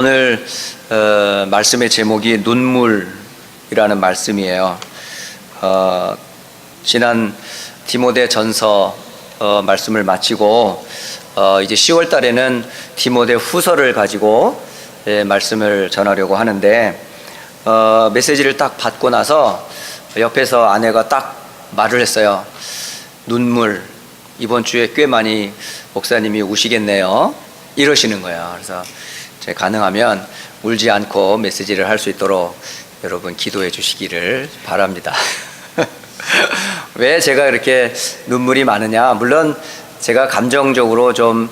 오늘 말씀의 제목이 눈물이라는 말씀이에요. 지난 디모데 전서 말씀을 마치고 이제 10월 달에는 디모데 후서를 가지고 말씀을 전하려고 하는데 메시지를 딱 받고 나서 옆에서 아내가 딱 말을 했어요. 눈물, 이번 주에 꽤 많이 목사님이 우시겠네요, 이러시는 거예요. 그래서 제가 가능하면 울지 않고 메시지를 할 수 있도록 여러분 기도해 주시기를 바랍니다. 왜 제가 이렇게 눈물이 많으냐? 물론 제가 감정적으로 좀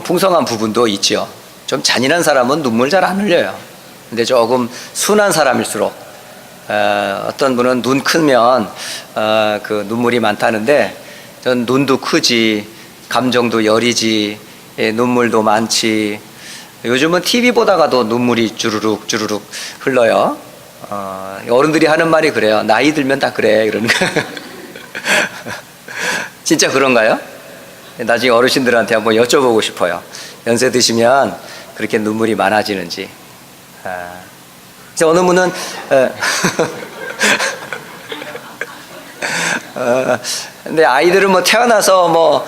풍성한 부분도 있죠. 좀 잔인한 사람은 눈물 잘 안 흘려요. 근데 조금 순한 사람일수록 어떤 분은 눈 크면 그 눈물이 많다는데, 전 눈도 크지, 감정도 여리지, 눈물도 많지. 요즘은 TV 보다가도 눈물이 주르륵 주르륵 흘러요. 어른들이 하는 말이 그래요. 나이 들면 다 그래, 이러는 거. 진짜 그런가요? 나중에 어르신들한테 한번 여쭤보고 싶어요. 연세 드시면 그렇게 눈물이 많아지는지. 어느 분은 근데 아이들은 뭐 태어나서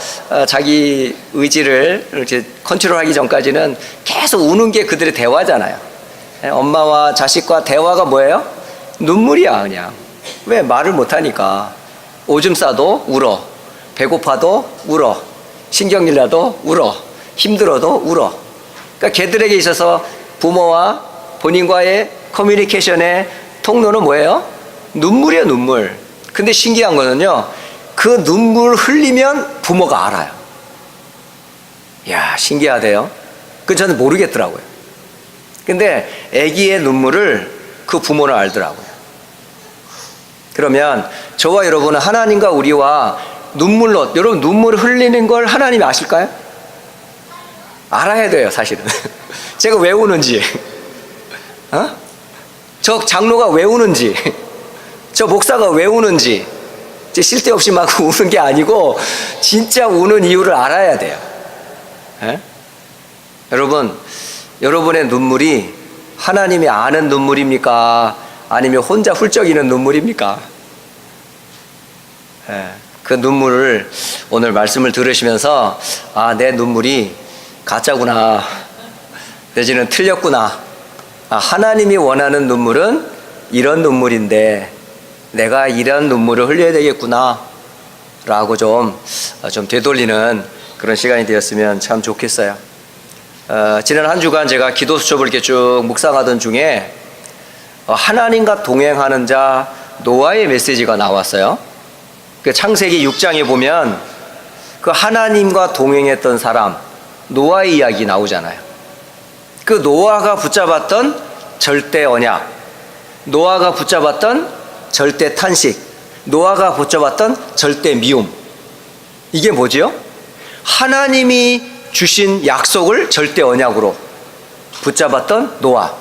자기 의지를 이렇게 컨트롤하기 전까지는 계속 우는 게 그들의 대화잖아요. 엄마와 자식과 대화가 뭐예요? 눈물이야. 그냥 왜 말을 못하니까. 오줌 싸도 울어, 배고파도 울어, 신경질 나도 울어, 힘들어도 울어. 그러니까 걔들에게 있어서 부모와 본인과의 커뮤니케이션의 통로는 뭐예요? 눈물이에요, 눈물. 근데 신기한 거는요, 그 눈물 흘리면 부모가 알아요. 이야, 신기하대요. 그건 저는 모르겠더라고요. 근데 아기의 눈물을 그 부모는 알더라고요. 그러면 저와 여러분은 하나님과 우리와 눈물로, 여러분 눈물 흘리는 걸 하나님이 아실까요? 알아야 돼요, 사실은. 제가 왜 우는지, 저 장로가 왜 우는지, 저 목사가 왜 우는지, 쓸데없이 막 우는 게 아니고 진짜 우는 이유를 알아야 돼요. 여러분, 여러분의 눈물이 하나님이 아는 눈물입니까? 아니면 혼자 훌쩍이는 눈물입니까? 그 눈물을 오늘 말씀을 들으시면서, 내 눈물이 가짜구나, 내지는 틀렸구나, 하나님이 원하는 눈물은 이런 눈물인데 내가 이런 눈물을 흘려야 되겠구나 라고 좀 되돌리는 그런 시간이 되었으면 참 좋겠어요. 지난 한 주간 제가 기도 수첩을 이렇게 쭉 묵상하던 중에 하나님과 동행하는 자 노아의 메시지가 나왔어요. 그 창세기 6장에 보면 그 하나님과 동행했던 사람 노아의 이야기 나오잖아요. 그 노아가 붙잡았던 절대 언약, 노아가 붙잡았던 절대 탄식, 노아가 붙잡았던 절대 미움, 이게 뭐지요? 하나님이 주신 약속을 절대 언약으로 붙잡았던 노아,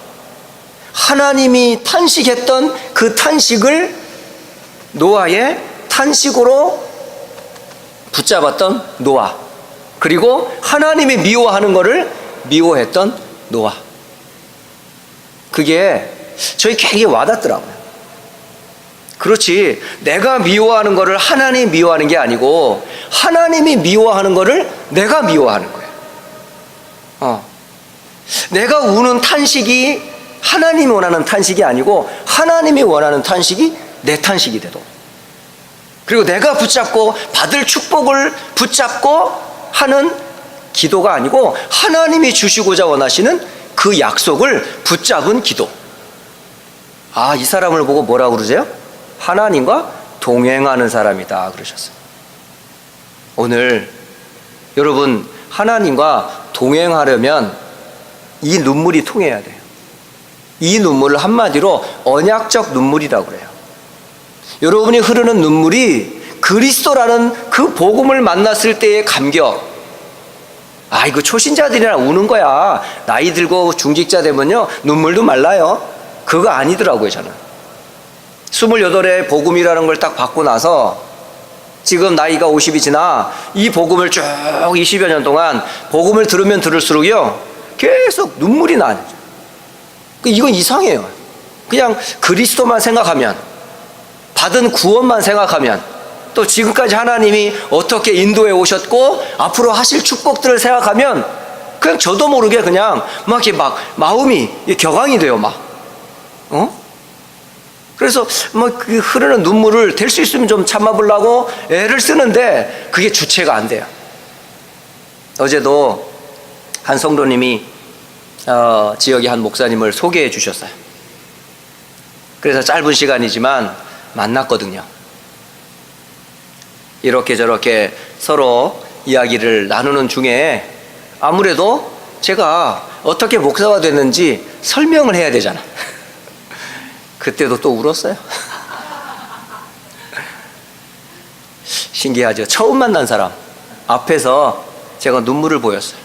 하나님이 탄식했던 그 탄식을 노아의 탄식으로 붙잡았던 노아, 그리고 하나님이 미워하는 것을 미워했던 노아. 그게 저희 되게 와닿더라고요. 그렇지, 내가 미워하는 것을 하나님이 미워하는 게 아니고 하나님이 미워하는 것을 내가 미워하는 거예요. 내가 우는 탄식이 하나님이 원하는 탄식이 아니고 하나님이 원하는 탄식이 내 탄식이 되도록, 그리고 내가 붙잡고 받을 축복을 붙잡고 하는 기도가 아니고 하나님이 주시고자 원하시는 그 약속을 붙잡은 기도. 이 사람을 보고 뭐라고 그러세요? 하나님과 동행하는 사람이다 그러셨어요. 오늘 여러분, 하나님과 동행하려면 이 눈물이 통해야 돼요. 이 눈물을 한마디로 언약적 눈물이라고 그래요. 여러분이 흐르는 눈물이 그리스도라는 그 복음을 만났을 때의 감격. 이거 초신자들이나 우는 거야. 나이 들고 중직자 되면요 눈물도 말라요. 그거 아니더라고요. 저는 28에 복음이라는 걸 딱 받고 나서 지금 나이가 50이 지나 이 복음을 쭉 20여 년 동안 복음을 들으면 들을수록요 계속 눈물이 나요. 이건 이상해요. 그냥 그리스도만 생각하면, 받은 구원만 생각하면, 또 지금까지 하나님이 어떻게 인도해 오셨고 앞으로 하실 축복들을 생각하면 그냥 저도 모르게 그냥 막 이렇게 막 마음이 격앙이 돼요. 막 그래서 뭐 그 흐르는 눈물을 될 수 있으면 좀 참아보려고 애를 쓰는데 그게 주체가 안 돼요. 어제도 한 성도님이 지역의 한 목사님을 소개해 주셨어요. 그래서 짧은 시간이지만 만났거든요. 이렇게 저렇게 서로 이야기를 나누는 중에 아무래도 제가 어떻게 목사가 됐는지 설명을 해야 되잖아. 그때도 또 울었어요. 신기하죠. 처음 만난 사람 앞에서 제가 눈물을 보였어요.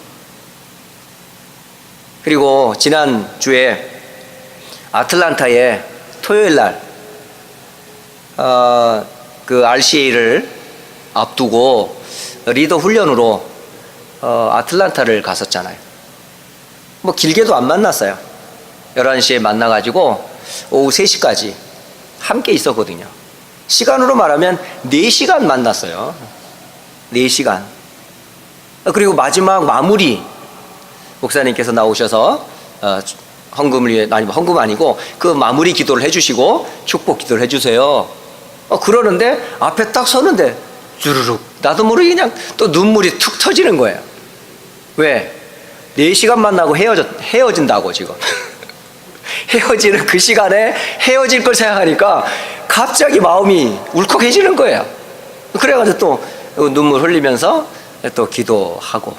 그리고 지난주에 아틀란타에 토요일날 그 RCA를 앞두고 리더 훈련으로 아틀란타를 갔었잖아요. 뭐 길게도 안 만났어요. 11시에 만나가지고 오후 3시까지 함께 있었거든요. 시간으로 말하면 4시간 만났어요. 4시간. 그리고 마지막 마무리 목사님께서 나오셔서 헌금을 위해, 아니 헌금 아니고 그 마무리 기도를 해주시고 축복 기도를 해주세요. 그러는데 앞에 딱 서는데 주르륵 나도 모르게 그냥 또 눈물이 툭 터지는 거예요. 왜? 4시간 만나고 헤어진다고 지금. 헤어지는 그 시간에 헤어질 걸 생각하니까 갑자기 마음이 울컥해지는 거예요. 그래가지고 또 눈물 흘리면서 또 기도하고.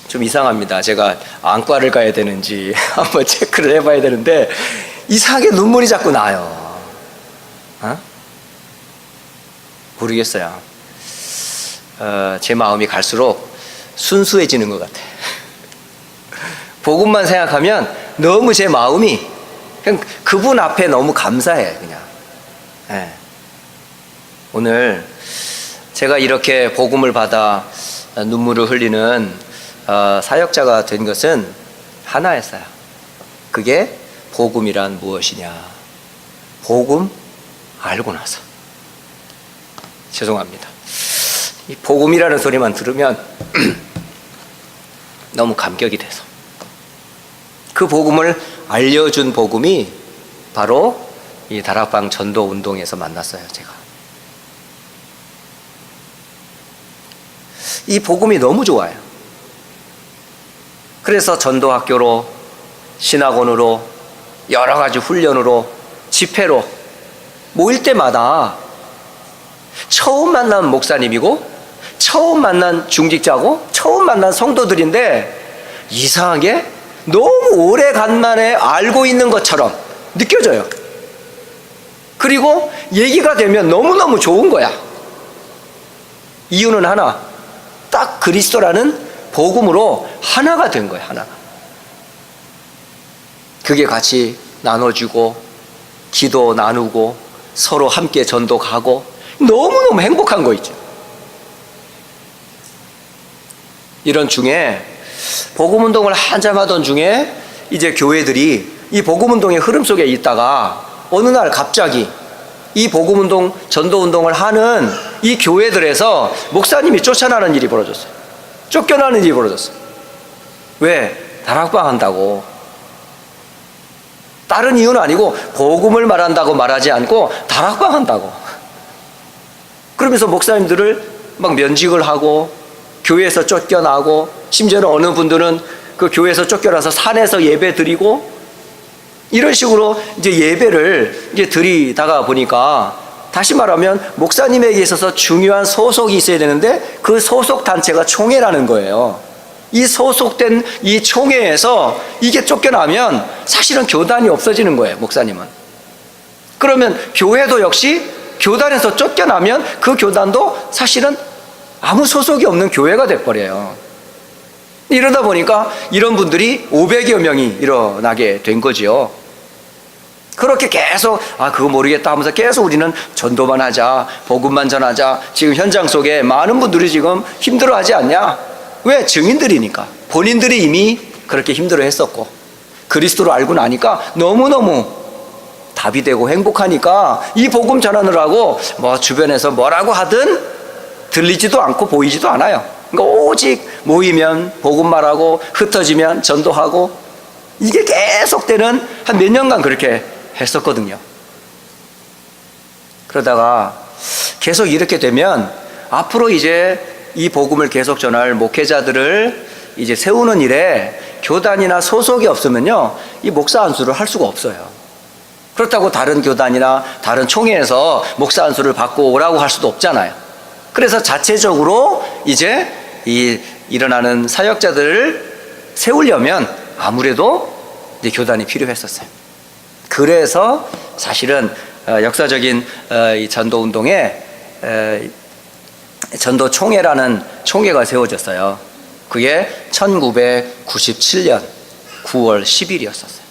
좀 이상합니다. 제가 안과를 가야 되는지 한번 체크를 해봐야 되는데 이상하게 눈물이 자꾸 나요. 모르겠어요. 제 마음이 갈수록 순수해지는 것 같아요. 복음만 생각하면 너무 제 마음이 그냥 그분 앞에 너무 감사해. 그냥 오늘 제가 이렇게 복음을 받아 눈물을 흘리는 사역자가 된 것은 하나였어요. 그게 복음이란 무엇이냐. 복음 알고 나서. 죄송합니다. 이 복음이라는 소리만 들으면 너무 감격이 돼서. 그 복음을 알려준 복음이 바로 이 다락방 전도 운동에서 만났어요. 제가 이 복음이 너무 좋아요. 그래서 전도학교로, 신학원으로, 여러 가지 훈련으로, 집회로 모일 때마다 처음 만난 목사님이고 처음 만난 중직자고 처음 만난 성도들인데 이상하게 너무 오래간만에 알고 있는 것처럼 느껴져요. 그리고 얘기가 되면 너무너무 좋은 거야. 이유는 하나, 딱 그리스도라는 복음으로 하나가 된 거야. 하나가. 그게 같이 나눠주고 기도 나누고 서로 함께 전도 가고 너무너무 행복한 거 있죠. 이런 중에 복음운동을 한참 하던 중에 이제 교회들이 이 복음운동의 흐름 속에 있다가 어느 날 갑자기 이 복음운동, 전도운동을 하는 이 교회들에서 목사님이 쫓아나는 일이 벌어졌어요. 쫓겨나는 일이 벌어졌어요. 왜? 다락방 한다고. 다른 이유는 아니고 복음을 말한다고 말하지 않고 다락방 한다고. 그러면서 목사님들을 막 면직을 하고 교회에서 쫓겨나고 심지어는 어느 분들은 그 교회에서 쫓겨나서 산에서 예배 드리고 이런 식으로 이제 예배를 이제 드리다가 보니까 다시 말하면 목사님에게 있어서 중요한 소속이 있어야 되는데 그 소속 단체가 총회라는 거예요. 이 소속된 이 총회에서 이게 쫓겨나면 사실은 교단이 없어지는 거예요. 목사님은. 그러면 교회도 역시 교단에서 쫓겨나면 그 교단도 사실은 아무 소속이 없는 교회가 돼버려요. 이러다 보니까 이런 분들이 500여 명이 일어나게 된 거지요. 그렇게 계속 그거 모르겠다 하면서 계속 우리는 전도만 하자, 복음만 전하자. 지금 현장 속에 많은 분들이 지금 힘들어하지 않냐? 왜? 증인들이니까. 본인들이 이미 그렇게 힘들어 했었고, 그리스도를 알고 나니까 너무너무 답이 되고 행복하니까 이 복음 전하느라고 뭐 주변에서 뭐라고 하든 들리지도 않고 보이지도 않아요. 그러니까 오직 모이면 복음 말하고 흩어지면 전도하고, 이게 계속되는 한 몇 년간 그렇게 했었거든요. 그러다가 계속 이렇게 되면 앞으로 이제 이 복음을 계속 전할 목회자들을 이제 세우는 일에 교단이나 소속이 없으면요, 이 목사 안수를 할 수가 없어요. 그렇다고 다른 교단이나 다른 총회에서 목사 안수를 받고 오라고 할 수도 없잖아요. 그래서 자체적으로 이제 이 일어나는 사역자들을 세우려면 아무래도 이제 교단이 필요했었어요. 그래서 사실은 역사적인 이 전도 운동에 전도 총회라는 총회가 세워졌어요. 그게 1997년 9월 10일이었었어요.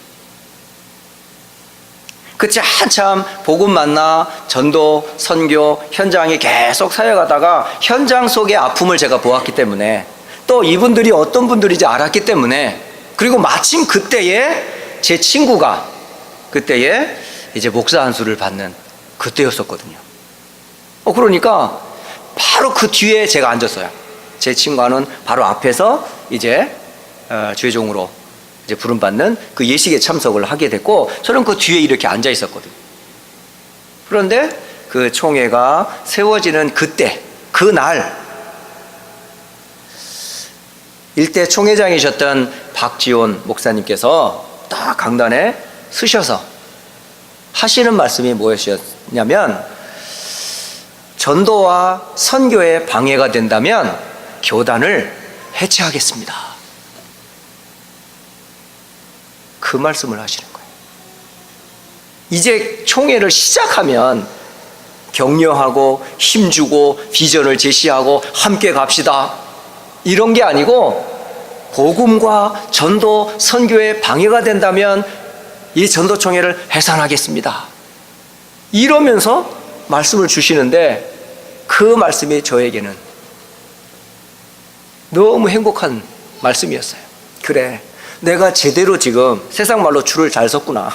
그때 한참 복음 만나 전도 선교 현장에 계속 사역하다가 현장 속의 아픔을 제가 보았기 때문에, 또 이분들이 어떤 분들인지 알았기 때문에, 그리고 마침 그때에 제 친구가 그때에 이제 목사 안수를 받는 그때였었거든요. 그러니까 바로 그 뒤에 제가 앉았어요. 제 친구는 바로 앞에서 이제 주의종으로 이제 부름받는 그 예식에 참석을 하게 됐고, 저는 그 뒤에 이렇게 앉아 있었거든요. 그런데 그 총회가 세워지는 그때, 그날 일대 총회장이셨던 박지원 목사님께서 딱 강단에 서셔서 하시는 말씀이 무엇이었냐면, 전도와 선교에 방해가 된다면 교단을 해체하겠습니다. 그 말씀을 하시는 거예요. 이제 총회를 시작하면 격려하고 힘주고 비전을 제시하고 함께 갑시다, 이런 게 아니고, 복음과 전도 선교에 방해가 된다면 이 전도총회를 해산하겠습니다, 이러면서 말씀을 주시는데, 그 말씀이 저에게는 너무 행복한 말씀이었어요. 그래, 내가 제대로 지금 세상 말로 줄을 잘 섰구나.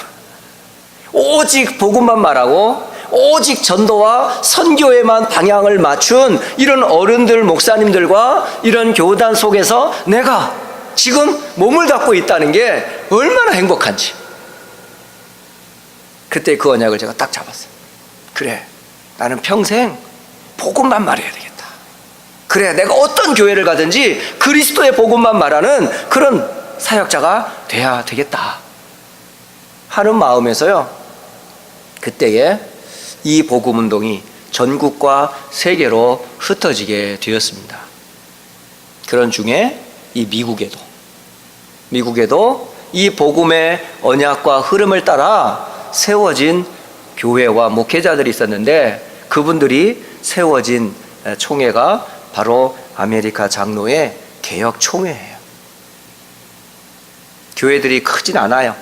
오직 복음만 말하고 오직 전도와 선교에만 방향을 맞춘 이런 어른들, 목사님들과 이런 교단 속에서 내가 지금 몸을 갖고 있다는 게 얼마나 행복한지, 그때 그 언약을 제가 딱 잡았어요. 그래, 나는 평생 복음만 말해야 되겠다. 그래, 내가 어떤 교회를 가든지 그리스도의 복음만 말하는 그런 사역자가 돼야 되겠다 하는 마음에서요, 그때에 이 복음 운동이 전국과 세계로 흩어지게 되었습니다. 그런 중에 이 미국에도 이 복음의 언약과 흐름을 따라 세워진 교회와 목회자들이 있었는데, 그분들이 세워진 총회가 바로 아메리카 장로의 개혁 총회예요. 교회들이 크진 않아요.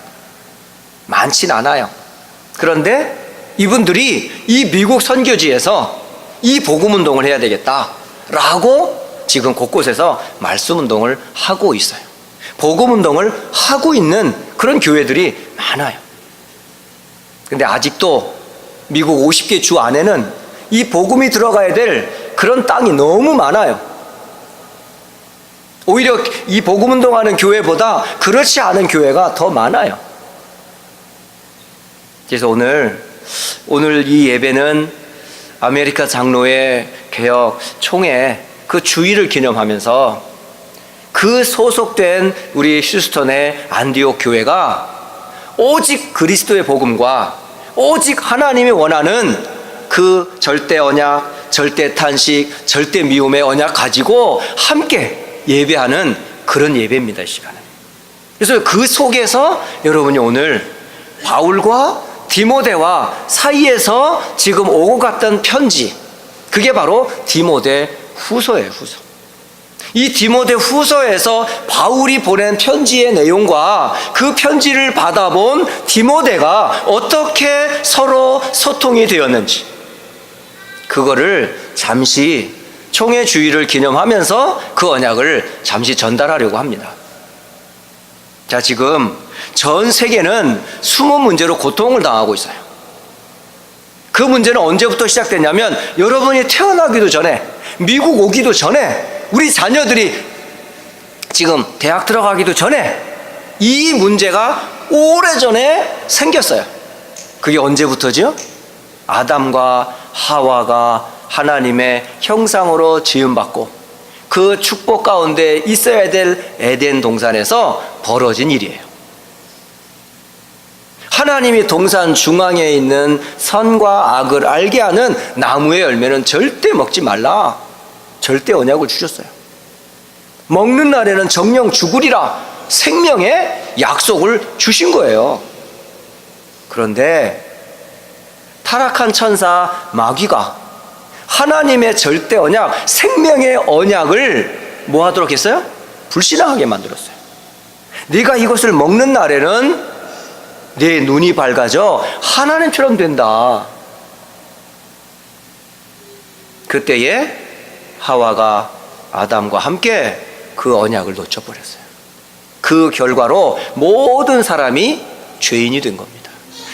많진 않아요. 그런데 이분들이 이 미국 선교지에서 이 복음 운동을 해야 되겠다라고 지금 곳곳에서 말씀 운동을 하고 있어요. 복음 운동을 하고 있는 그런 교회들이 많아요. 근데 아직도 미국 50개 주 안에는 이 복음이 들어가야 될 그런 땅이 너무 많아요. 오히려 이 복음 운동하는 교회보다 그렇지 않은 교회가 더 많아요. 그래서 오늘 이 예배는 아메리카 장로의 개혁 총회 그 주일을 기념하면서 그 소속된 우리 휴스턴의 안디옥 교회가 오직 그리스도의 복음과 오직 하나님이 원하는 그 절대 언약, 절대 탄식, 절대 미움의 언약 가지고 함께 예배하는 그런 예배입니다, 이 시간은. 그래서 그 속에서 여러분이 오늘 바울과 디모데와 사이에서 지금 오고 갔던 편지, 그게 바로 디모데 후서예요, 후서. 이 디모데 후서에서 바울이 보낸 편지의 내용과 그 편지를 받아본 디모데가 어떻게 서로 소통이 되었는지, 그거를 잠시 총회 주의를 기념하면서 그 언약을 잠시 전달하려고 합니다. 자, 지금 전 세계는 숨은 문제로 고통을 당하고 있어요. 그 문제는 언제부터 시작됐냐면 여러분이 태어나기도 전에, 미국 오기도 전에, 우리 자녀들이 지금 대학 들어가기도 전에 이 문제가 오래전에 생겼어요. 그게 언제부터죠? 아담과 하와가 하나님의 형상으로 지음받고 그 축복 가운데 있어야 될 에덴 동산에서 벌어진 일이에요. 하나님이 동산 중앙에 있는 선과 악을 알게 하는 나무의 열매는 절대 먹지 말라, 절대 언약을 주셨어요. 먹는 날에는 정령 죽으리라 생명의 약속을 주신 거예요. 그런데 타락한 천사 마귀가 하나님의 절대 언약, 생명의 언약을 뭐 하도록 했어요? 불신앙하게 만들었어요. 네가 이것을 먹는 날에는 내 눈이 밝아져 하나님처럼 된다. 그때에 하와가 아담과 함께 그 언약을 놓쳐버렸어요. 그 결과로 모든 사람이 죄인이 된 겁니다.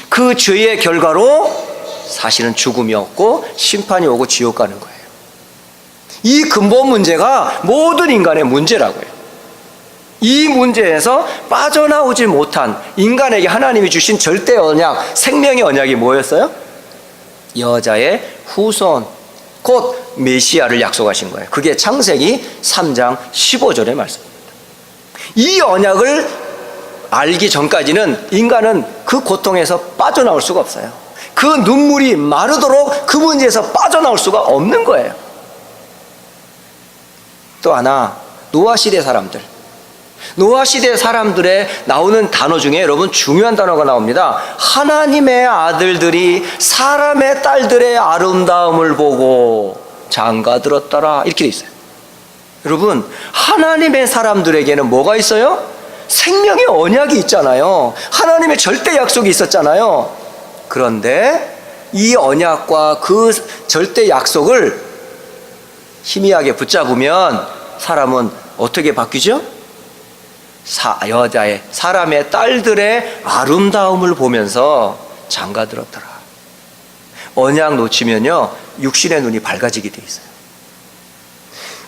그 죄의 결과로 사실은 죽음이 없고 심판이 오고 지옥 가는 거예요. 이 근본 문제가 모든 인간의 문제라고요. 이 문제에서 빠져나오지 못한 인간에게 하나님이 주신 절대 언약, 생명의 언약이 뭐였어요? 여자의 후손, 곧 메시아를 약속하신 거예요. 그게 창세기 3장 15절의 말씀입니다. 이 언약을 알기 전까지는 인간은 그 고통에서 빠져나올 수가 없어요. 그 눈물이 마르도록 그 문제에서 빠져나올 수가 없는 거예요. 또 하나, 노아 시대 사람들. 노아 시대 사람들의 나오는 단어 중에 여러분 중요한 단어가 나옵니다. 하나님의 아들들이 사람의 딸들의 아름다움을 보고 장가들었더라, 이렇게 돼 있어요. 여러분, 하나님의 사람들에게는 뭐가 있어요? 생명의 언약이 있잖아요. 하나님의 절대 약속이 있었잖아요. 그런데 이 언약과 그 절대 약속을 희미하게 붙잡으면 사람은 어떻게 바뀌죠? 여자의, 사람의 딸들의 아름다움을 보면서 장가들었더라. 언약 놓치면요, 육신의 눈이 밝아지게 돼 있어요.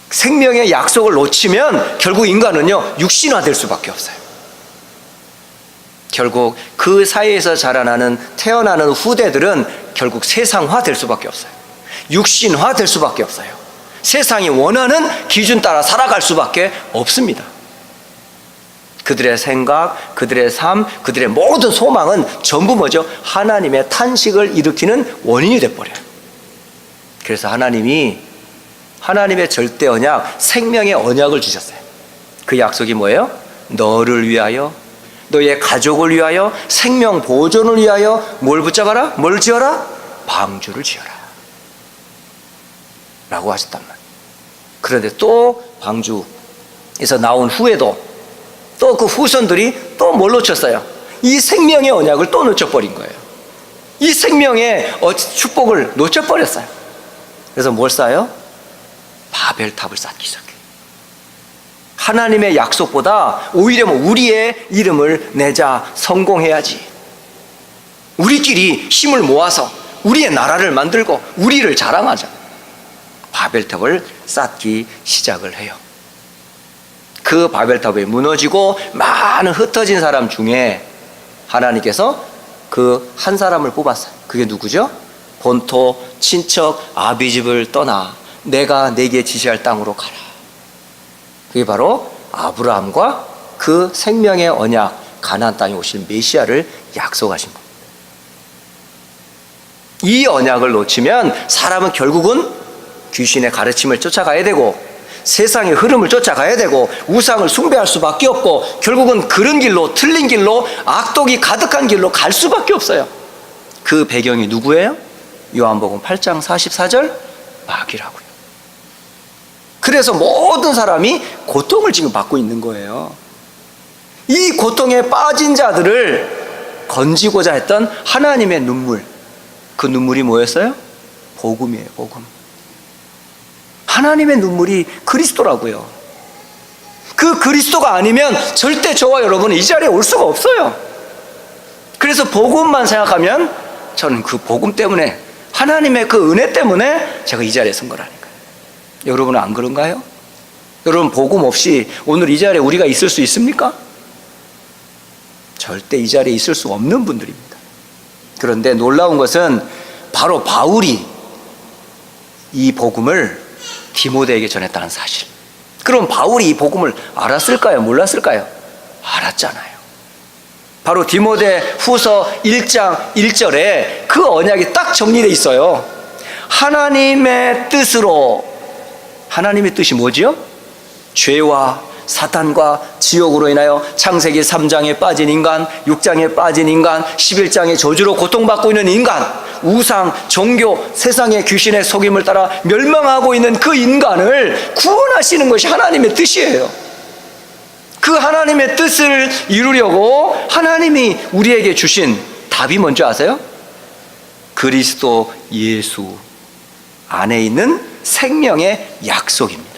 생명의 약속을 놓치면 결국 인간은요, 육신화될 수밖에 없어요. 결국 그 사이에서 자라나는, 태어나는 후대들은 결국 세상화될 수밖에 없어요. 육신화될 수밖에 없어요. 세상이 원하는 기준 따라 살아갈 수밖에 없습니다. 그들의 생각, 그들의 삶, 그들의 모든 소망은 전부 뭐죠? 하나님의 탄식을 일으키는 원인이 돼버려요. 그래서 하나님이 하나님의 절대 언약, 생명의 언약을 주셨어요. 그 약속이 뭐예요? 너를 위하여, 너의 가족을 위하여, 생명 보존을 위하여 뭘 붙잡아라? 뭘 지어라? 방주를 지어라 라고 하셨단 말이에요. 그런데 또 방주에서 나온 후에도 또 그 후손들이 또 뭘 놓쳤어요? 이 생명의 언약을 또 놓쳐버린 거예요. 이 생명의 축복을 놓쳐버렸어요. 그래서 뭘 쌓아요? 바벨탑을 쌓기 시작해요. 하나님의 약속보다 오히려 우리의 이름을 내자, 성공해야지, 우리끼리 힘을 모아서 우리의 나라를 만들고 우리를 자랑하자, 바벨탑을 쌓기 시작을 해요. 그 바벨탑이 무너지고 많은 흩어진 사람 중에 하나님께서 그 한 사람을 뽑았어요. 그게 누구죠? 본토, 친척, 아비집을 떠나 내가 내게 지시할 땅으로 가라. 그게 바로 아브라함과 그 생명의 언약, 가나안 땅에 오실 메시아를 약속하신 겁니다. 이 언약을 놓치면 사람은 결국은 귀신의 가르침을 쫓아가야 되고 세상의 흐름을 쫓아가야 되고 우상을 숭배할 수밖에 없고 결국은 그른 길로, 틀린 길로, 악독이 가득한 길로 갈 수밖에 없어요. 그 배경이 누구예요? 요한복음 8장 44절 마귀라고요. 그래서 모든 사람이 고통을 지금 받고 있는 거예요. 이 고통에 빠진 자들을 건지고자 했던 하나님의 눈물, 그 눈물이 뭐였어요? 복음이에요. 복음. 하나님의 눈물이 그리스도라고요. 그 그리스도가 아니면 절대 저와 여러분은 이 자리에 올 수가 없어요. 그래서 복음만 생각하면 저는 그 복음 때문에, 하나님의 그 은혜 때문에 제가 이 자리에 선 거라니까요. 여러분은 안 그런가요? 여러분, 복음 없이 오늘 이 자리에 우리가 있을 수 있습니까? 절대 이 자리에 있을 수 없는 분들입니다. 그런데 놀라운 것은 바로 바울이 이 복음을 디모데에게 전했다는 사실. 그럼 바울이 이 복음을 알았을까요? 몰랐을까요? 알았잖아요. 바로 디모데 후서 1장 1절에 그 언약이 딱 정리되어 있어요. 하나님의 뜻으로. 하나님의 뜻이 뭐지요? 죄와 사탄과 지옥으로 인하여 창세기 3장에 빠진 인간, 6장에 빠진 인간, 11장의 저주로 고통받고 있는 인간, 우상, 종교, 세상의 귀신의 속임을 따라 멸망하고 있는 그 인간을 구원하시는 것이 하나님의 뜻이에요. 그 하나님의 뜻을 이루려고 하나님이 우리에게 주신 답이 뭔지 아세요? 그리스도 예수 안에 있는 생명의 약속입니다.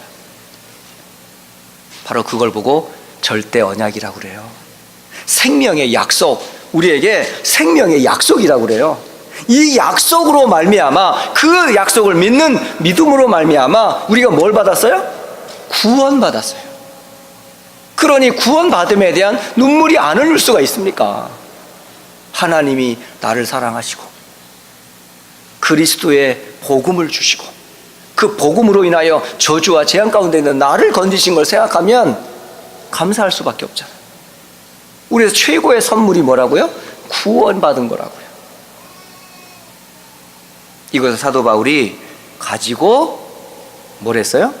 바로 그걸 보고 절대 언약이라고 그래요. 생명의 약속, 우리에게 생명의 약속이라고 그래요. 이 약속으로 말미암아, 그 약속을 믿는 믿음으로 말미암아 우리가 뭘 받았어요? 구원받았어요. 그러니 구원받음에 대한 눈물이 안 흘릴 수가 있습니까? 하나님이 나를 사랑하시고 그리스도의 복음을 주시고 그 복음으로 인하여 저주와 재앙 가운데 있는 나를 건지신 걸 생각하면 감사할 수밖에 없잖아요. 우리에서 최고의 선물이 뭐라고요? 구원받은 거라고요. 이것을 사도 바울이 가지고 뭘 했어요?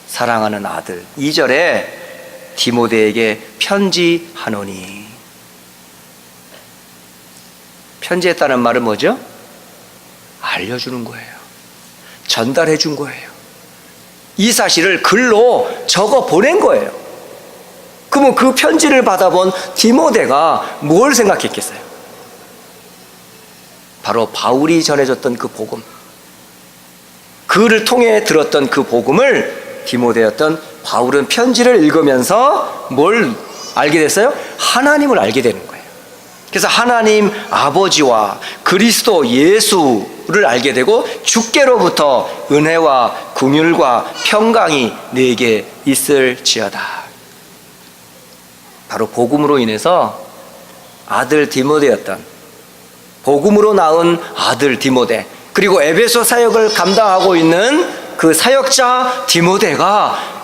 사랑하는 아들, 2절에 디모데에게 편지하노니. 편지했다는 말은 뭐죠? 알려주는 거예요. 전달해 준 거예요. 이 사실을 글로 적어 보낸 거예요. 그러면 그 편지를 받아본 디모데가 뭘 생각했겠어요? 바로 바울이 전해줬던 그 복음, 그를 통해 들었던 그 복음을 디모데였던 바울은 편지를 읽으면서 뭘 알게 됐어요? 하나님을 알게 되는 거예요. 그래서 하나님 아버지와 그리스도 예수를 알게 되고 주께로부터 은혜와 긍휼과 평강이 내게 있을지어다. 바로 복음으로 인해서 아들 디모데였던, 복음으로 낳은 아들 디모데, 그리고 에베소 사역을 감당하고 있는 그 사역자 디모데가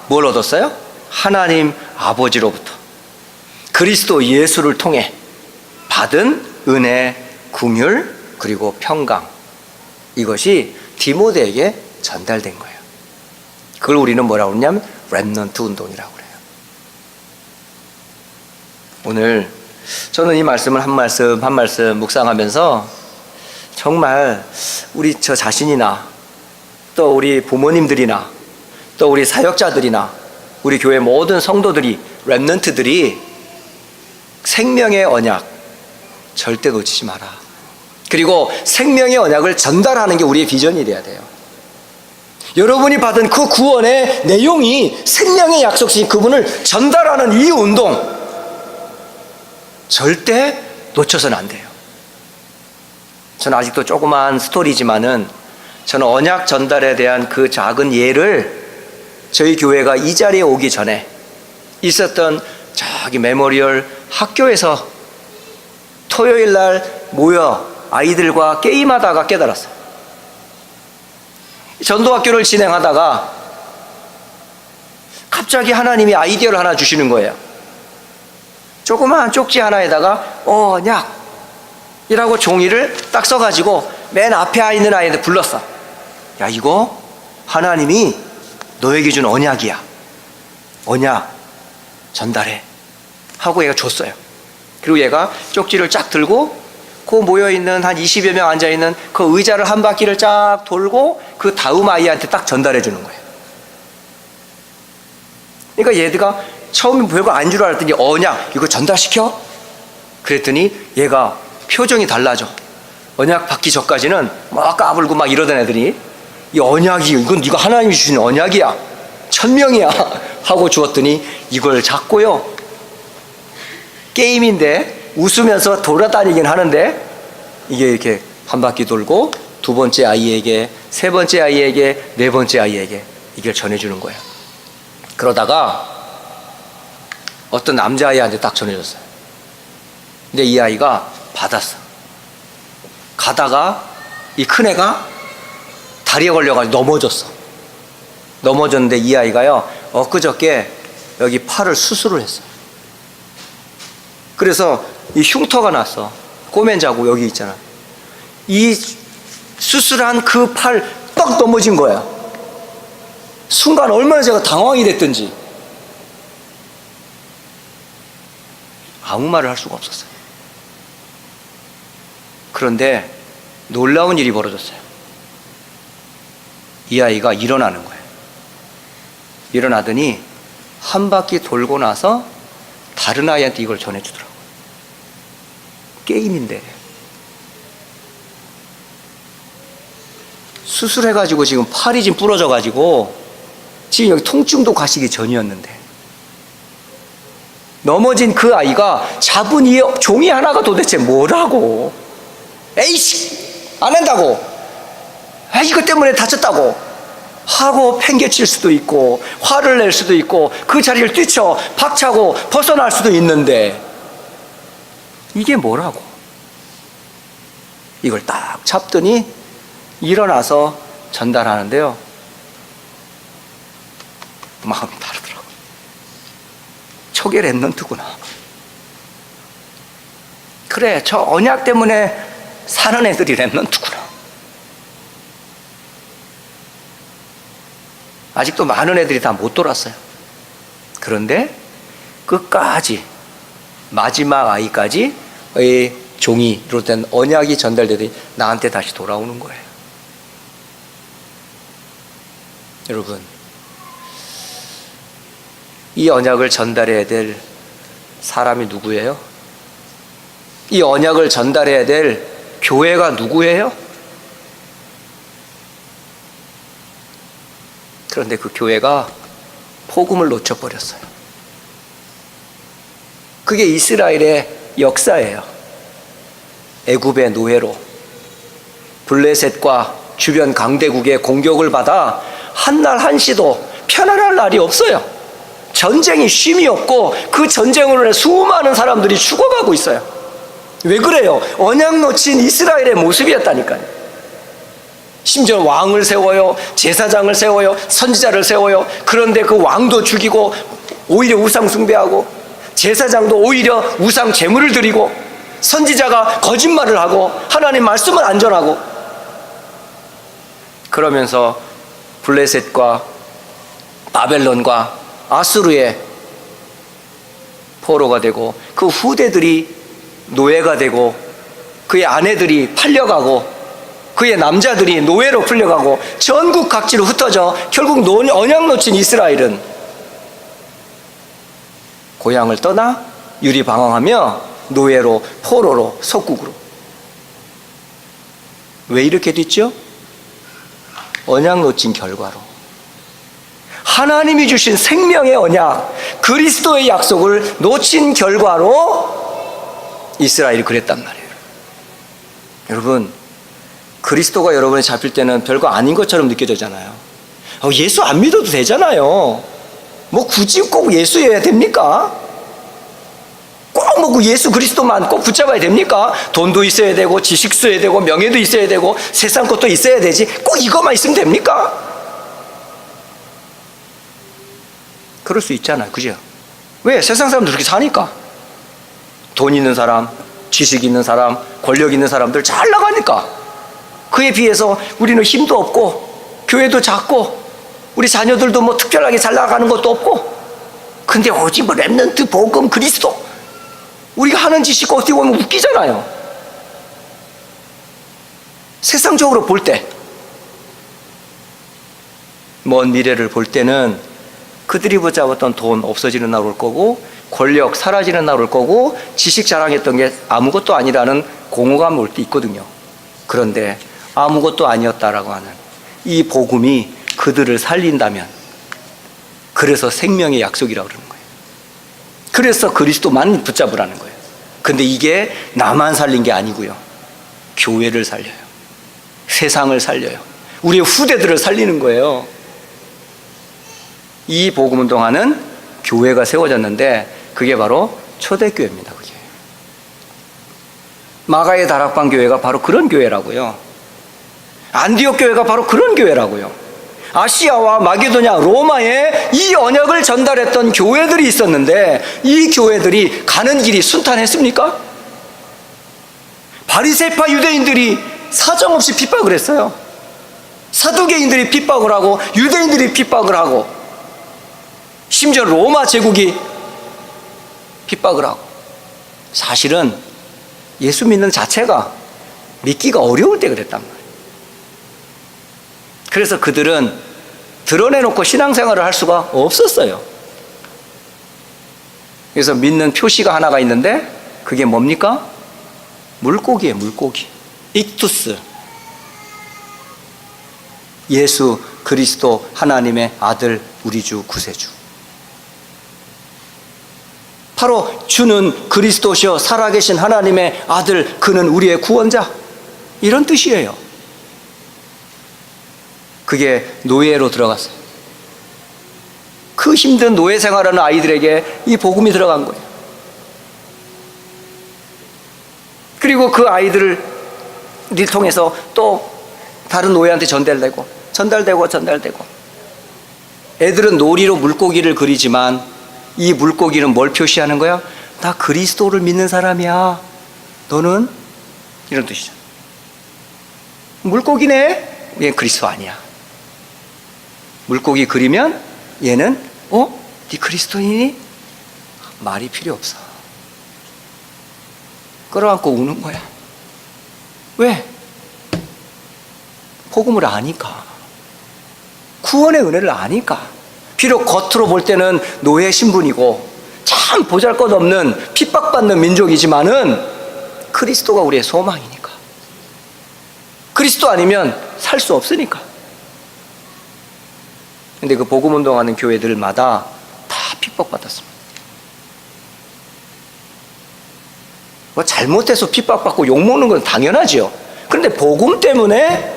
뭘 얻었어요? 하나님 아버지로부터 그리스도 예수를 통해 받은 은혜, 긍휼, 그리고 평강, 이것이 디모데에게 전달된 거예요. 그걸 우리는 뭐라고 그러냐면 렘넌트 운동이라고 그래요. 오늘 저는 이 말씀을 한 말씀 한 말씀 묵상하면서 정말 우리 저 자신이나 또 우리 부모님들이나 또 우리 사역자들이나 우리 교회 모든 성도들이, 렘넌트들이 생명의 언약 절대 놓치지 마라. 그리고 생명의 언약을 전달하는 게 우리의 비전이 돼야 돼요. 여러분이 받은 그 구원의 내용이 생명의 약속신 그분을 전달하는 이 운동 절대 놓쳐서는 안 돼요. 저는 아직도 조그만 스토리지만은 저는 언약 전달에 대한 그 작은 예를 저희 교회가 이 자리에 오기 전에 있었던 저기 메모리얼 학교에서 토요일 날 모여 아이들과 게임하다가 깨달았어요. 전도학교를 진행하다가 갑자기 하나님이 아이디어를 하나 주시는 거예요. 조그마한 쪽지 하나에다가 언약이라고 종이를 딱 써가지고 맨 앞에 있는 아이한테 불렀어. 야, 이거 하나님이 너에게 준 언약이야. 언약 전달해 하고 얘가 줬어요. 그리고 얘가 쪽지를 쫙 들고 그 모여있는 한 20여 명 앉아있는 그 의자를 한 바퀴를 쫙 돌고 그 다음 아이한테 딱 전달해 주는 거예요. 그러니까 얘가 처음에 별거 아닌 줄 알았더니 언약 이거 전달시켜? 그랬더니 얘가 표정이 달라져. 언약 받기 전까지는 막 까불고 막 이러던 애들이 이 언약이, 이건 네가 하나님이 주신 언약이야, 천명이야 하고 주었더니 이걸 잡고요, 게임인데 웃으면서 돌아다니긴 하는데 이게 이렇게 한 바퀴 돌고 두 번째 아이에게, 세 번째 아이에게, 네 번째 아이에게 이걸 전해주는 거예요. 그러다가 어떤 남자아이한테 딱 전해줬어요. 근데 이 아이가 받았어. 가다가 이 큰애가 다리에 걸려가지고 넘어졌어. 넘어졌는데 이 아이가요, 엊그저께 여기 팔을 수술을 했어. 그래서 이 흉터가 났어. 꼬맨 자국 여기 있잖아. 이 수술한 그 팔 빡 넘어진 거야. 순간 얼마나 제가 당황이 됐든지 아무 말을 할 수가 없었어요. 그런데 놀라운 일이 벌어졌어요. 이 아이가 일어나는 거예요. 일어나더니 한 바퀴 돌고 나서 다른 아이한테 이걸 전해주더라고요. 게임인데. 수술해가지고 지금 팔이 지금 부러져가지고 지금 여기 통증도 가시기 전이었는데 넘어진 그 아이가 잡은 이 종이 하나가 도대체 뭐라고, 에이씨 안 한다고, 아 이것 때문에 다쳤다고 하고 팽개칠 수도 있고 화를 낼 수도 있고 그 자리를 뛰쳐 박차고 벗어날 수도 있는데 이게 뭐라고. 이걸 딱 잡더니 일어나서 전달하는데요, 마음이 다르더라고요. 초계 랩런트구나. 그래, 저 언약 때문에 사는 애들이 랩런트구나. 아직도 많은 애들이 다 못 돌았어요. 그런데 끝까지 마지막 아이까지 의 종이로 된 언약이 전달되더니 나한테 다시 돌아오는 거예요. 여러분, 이 언약을 전달해야 될 사람이 누구예요? 이 언약을 전달해야 될 교회가 누구예요? 그런데 그 교회가 복음을 놓쳐버렸어요. 그게 이스라엘의 역사예요. 애굽의 노예로 블레셋과 주변 강대국의 공격을 받아 한날 한시도 편안할 날이 없어요. 전쟁이 쉼이 없고 그 전쟁으로 인해 수많은 사람들이 죽어가고 있어요. 왜 그래요? 언약 놓친 이스라엘의 모습이었다니까요. 심지어 왕을 세워요, 제사장을 세워요, 선지자를 세워요. 그런데 그 왕도 죽이고 오히려 우상 숭배하고, 제사장도 오히려 우상 제물을 드리고, 선지자가 거짓말을 하고 하나님 말씀을 안 전하고, 그러면서 블레셋과 바벨론과 아수르의 포로가 되고 그 후대들이 노예가 되고 그의 아내들이 팔려가고 그의 남자들이 노예로 풀려가고 전국 각지로 흩어져 결국 언약 놓친 이스라엘은 고향을 떠나 유리방황하며 노예로, 포로로, 속국으로. 왜 이렇게 됐죠? 언약 놓친 결과로. 하나님이 주신 생명의 언약, 그리스도의 약속을 놓친 결과로 이스라엘이 그랬단 말이에요. 여러분, 그리스도가 여러분에 잡힐 때는 별거 아닌 것처럼 느껴지잖아요. 예수 안 믿어도 되잖아요. 뭐 굳이 꼭 예수여야 됩니까? 꼭 뭐 예수 그리스도만 꼭 붙잡아야 됩니까? 돈도 있어야 되고 지식도 있어야 되고 명예도 있어야 되고 세상 것도 있어야 되지 꼭 이것만 있으면 됩니까? 그럴 수 있잖아요. 그죠? 왜? 세상 사람들 그렇게 사니까. 돈 있는 사람, 지식 있는 사람, 권력 있는 사람들 잘 나가니까. 그에 비해서 우리는 힘도 없고 교회도 작고 우리 자녀들도 뭐 특별하게 잘 나가는 것도 없고, 근데 오직 뭐 렘넌트 복음 그리스도 우리가 하는 짓이 어떻게 보면 웃기잖아요. 세상적으로 볼 때, 먼 미래를 볼 때는 그들이 붙잡았던 돈 없어지는 날 올 거고, 권력 사라지는 날 올 거고, 지식 자랑했던 게 아무것도 아니라는 공허감 올 때 있거든요. 그런데 아무것도 아니었다라고 하는 이 복음이 그들을 살린다면, 그래서 생명의 약속이라고 그러는 거예요. 그래서 그리스도만 붙잡으라는 거예요. 근데 이게 나만 살린 게 아니고요, 교회를 살려요. 세상을 살려요. 우리의 후대들을 살리는 거예요. 이 복음운동하는 교회가 세워졌는데 그게 바로 초대교회입니다. 그게 마가의 다락방 교회가 바로 그런 교회라고요. 안디옥 교회가 바로 그런 교회라고요. 아시아와 마게도냐, 로마에 이 언약을 전달했던 교회들이 있었는데 이 교회들이 가는 길이 순탄했습니까? 바리새파 유대인들이 사정없이 핍박을 했어요. 사두개인들이 핍박을 하고 유대인들이 핍박을 하고 심지어 로마 제국이 핍박을 하고, 사실은 예수 믿는 자체가 믿기가 어려울 때 그랬단 말이에요. 그래서 그들은 드러내놓고 신앙생활을 할 수가 없었어요. 그래서 믿는 표시가 하나가 있는데 그게 뭡니까? 물고기예요. 물고기. 익투스. 예수 그리스도 하나님의 아들, 우리 주 구세주. 바로 주는 그리스도시요 살아계신 하나님의 아들, 그는 우리의 구원자, 이런 뜻이에요. 그게 노예로 들어갔어요. 그 힘든 노예 생활하는 아이들에게 이 복음이 들어간 거예요. 그리고 그 아이들을 통해서 또 다른 노예한테 전달되고 애들은 놀이로 물고기를 그리지만 이 물고기는 뭘 표시하는 거야? 나 그리스도를 믿는 사람이야, 너는? 이런 뜻이죠. 물고기네? 얘는 그리스도 아니야. 물고기 그리면 얘는 네 그리스도인이니? 말이 필요 없어. 끌어안고 우는 거야. 왜? 복음을 아니까, 구원의 은혜를 아니까. 비록 겉으로 볼 때는 노예 신분이고 참 보잘것없는 핍박받는 민족이지만은 그리스도가 우리의 소망이니까. 그리스도 아니면 살 수 없으니까. 근데 그 복음운동하는 교회들마다 다 핍박받았습니다. 뭐 잘못해서 핍박받고 욕먹는 건 당연하지요. 그런데 복음 때문에,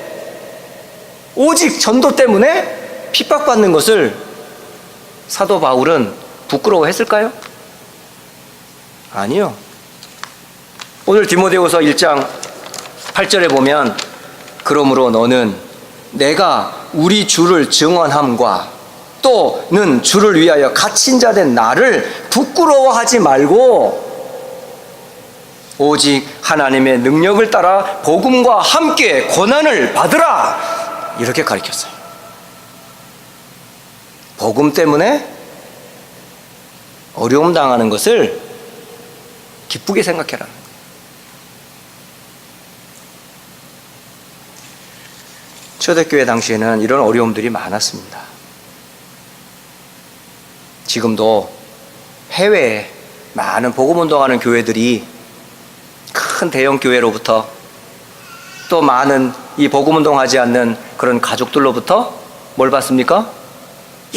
오직 전도 때문에 핍박받는 것을 사도 바울은 부끄러워했을까요? 아니요. 오늘 디모데후서 1장 8절에 보면, 그러므로 너는 내가 우리 주를 증언함과 또는 주를 위하여 갇힌 자 된 나를 부끄러워하지 말고 오직 하나님의 능력을 따라 복음과 함께 고난을 받으라, 이렇게 가르쳤어요. 복음 때문에 어려움 당하는 것을 기쁘게 생각해라. 초대교회 당시에는 이런 어려움들이 많았습니다. 지금도 해외에 많은 복음운동하는 교회들이 큰 대형 교회로부터, 또 많은 이 복음운동하지 않는 그런 가족들로부터 뭘 받습니까?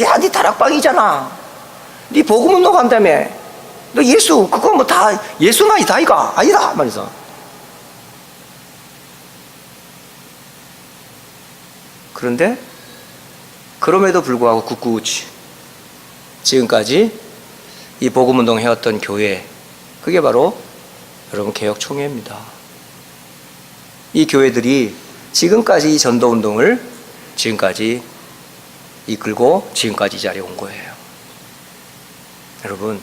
야, 네 다락방이잖아, 네 복음운동 한다며, 너 예수 그거 뭐 다 예수가 다이가 아니다 말이죠. 그런데 그럼에도 불구하고 굳굳이 지금까지 이 복음운동 해왔던 교회, 그게 바로 여러분 개혁총회입니다. 이 교회들이 지금까지 이 전도운동을 지금까지 이끌고 지금까지 이 자리에 온 거예요. 여러분,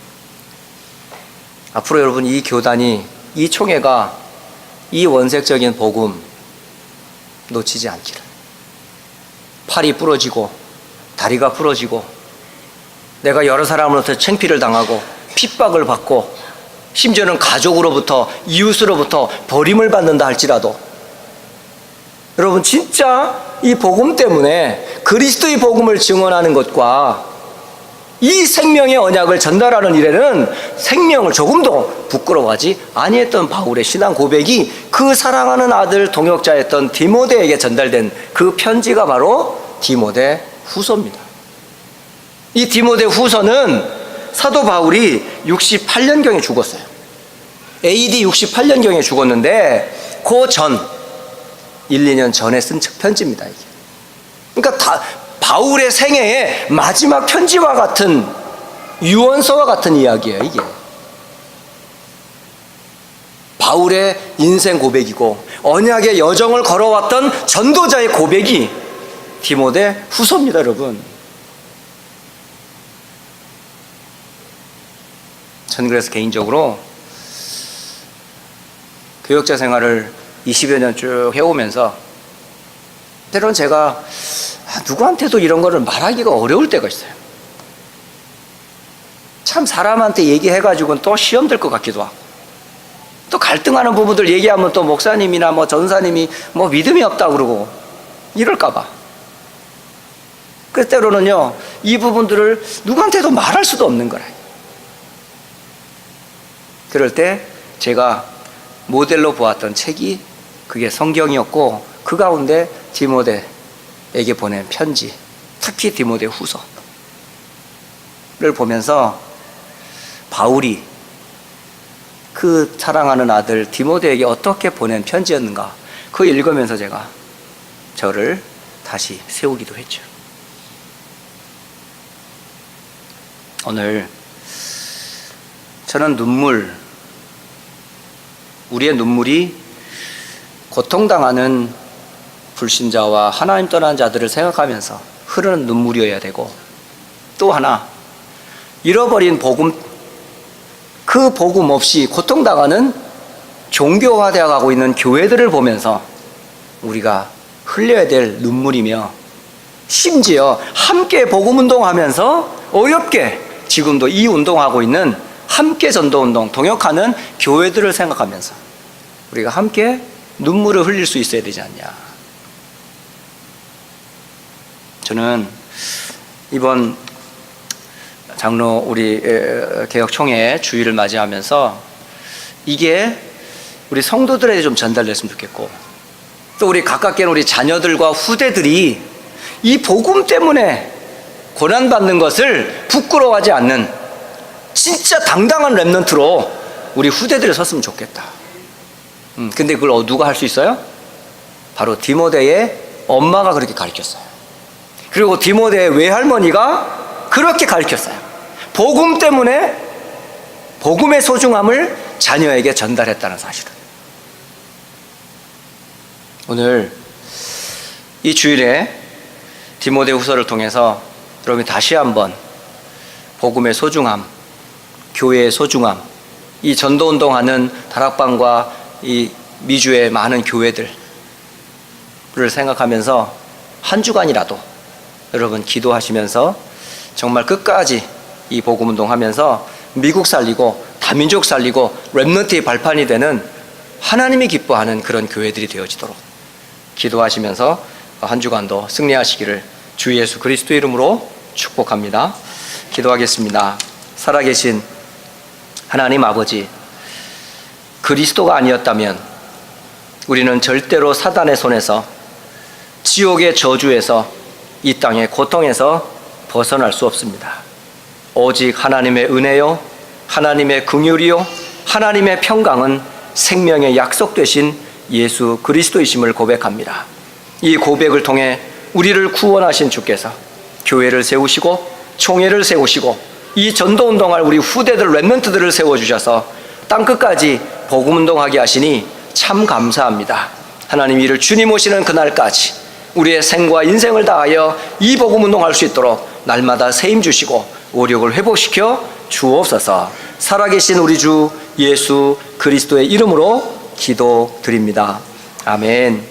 앞으로 여러분 이 교단이, 이 총회가 이 원색적인 복음 놓치지 않기를. 팔이 부러지고 다리가 부러지고 내가 여러 사람으로부터 창피를 당하고 핍박을 받고 심지어는 가족으로부터, 이웃으로부터 버림을 받는다 할지라도, 여러분 진짜 이 복음 때문에, 그리스도의 복음을 증언하는 것과 이 생명의 언약을 전달하는 일에는 생명을 조금도 부끄러워하지 아니했던 바울의 신앙 고백이 그 사랑하는 아들 동역자였던 디모데에게 전달된 그 편지가 바로 디모데 후서입니다. 이 디모데 후서는 사도 바울이 68년경에 죽었어요. AD 68년경에 죽었는데 그 전 1, 2년 전에 쓴 편지입니다. 이게. 그러니까 바울의 생애의 마지막 편지와 같은 유언서와 같은 이야기예요. 이게 바울의 인생 고백이고 언약의 여정을 걸어왔던 전도자의 고백이 디모데 후서입니다. 여러분, 저는 그래서 개인적으로 교역자 생활을 20여 년 쭉 해오면서 때로는 제가 누구한테도 이런 거를 말하기가 어려울 때가 있어요. 참 사람한테 얘기해가지고는 또 시험 될 것 같기도 하고, 또 갈등하는 부분들 얘기하면 또 목사님이나 뭐 전사님이 뭐 믿음이 없다 그러고 이럴까봐. 그 때로는요, 이 부분들을 누구한테도 말할 수도 없는 거라. 그럴 때 제가 모델로 보았던 책이 그게 성경이었고, 그 가운데 디모데에게 보낸 편지, 특히 디모데 후서를 보면서 바울이 그 사랑하는 아들 디모데에게 어떻게 보낸 편지였는가, 그거 읽으면서 제가 저를 다시 세우기도 했죠. 오늘 저는 우리의 눈물이 고통당하는 불신자와 하나님 떠난 자들을 생각하면서 흐르는 눈물이어야 되고, 또 하나 잃어버린 복음, 그 복음 없이 고통당하는 종교화되어 가고 있는 교회들을 보면서 우리가 흘려야 될 눈물이며, 심지어 함께 복음 운동하면서 어렵게 지금도 이 운동하고 있는 함께 전도운동 동역하는 교회들을 생각하면서 우리가 함께 눈물을 흘릴 수 있어야 되지 않냐. 저는 이번 장로 우리 개혁총회 주일을 맞이하면서 이게 우리 성도들에게 좀 전달됐으면 좋겠고, 또 우리 가깝게 우리 자녀들과 후대들이 이 복음 때문에 고난받는 것을 부끄러워하지 않는 진짜 당당한 렘넌트로 우리 후대들이 섰으면 좋겠다. 근데 그걸 누가 할 수 있어요? 바로 디모데의 엄마가 그렇게 가르쳤어요. 그리고 디모데의 외할머니가 그렇게 가르쳤어요. 복음 때문에 복음의 소중함을 자녀에게 전달했다는 사실을. 오늘 이 주일에 디모데 후서를 통해서 여러분이 다시 한번 복음의 소중함, 교회의 소중함, 이 전도운동하는 다락방과 이 미주의 많은 교회들을 생각하면서 한 주간이라도 여러분 기도하시면서 정말 끝까지 이 복음운동하면서 미국 살리고 다민족 살리고 렘넌트의 발판이 되는 하나님이 기뻐하는 그런 교회들이 되어지도록 기도하시면서 한 주간도 승리하시기를 주 예수 그리스도 이름으로 축복합니다. 기도하겠습니다. 살아계신 하나님 아버지, 그리스도가 아니었다면 우리는 절대로 사단의 손에서, 지옥의 저주에서, 이 땅의 고통에서 벗어날 수 없습니다. 오직 하나님의 은혜요, 하나님의 긍휼이요, 하나님의 평강은 생명의 약속 되신 예수 그리스도이심을 고백합니다. 이 고백을 통해 우리를 구원하신 주께서 교회를 세우시고 총회를 세우시고 이 전도운동할 우리 후대들 렘넌트들을 세워주셔서 땅끝까지 복음운동하게 하시니 참 감사합니다. 하나님, 이를 주님 오시는 그날까지 우리의 생과 인생을 다하여 이 복음운동할 수 있도록 날마다 세임 주시고 오력을 회복시켜 주옵소서. 살아계신 우리 주 예수 그리스도의 이름으로 기도드립니다. 아멘.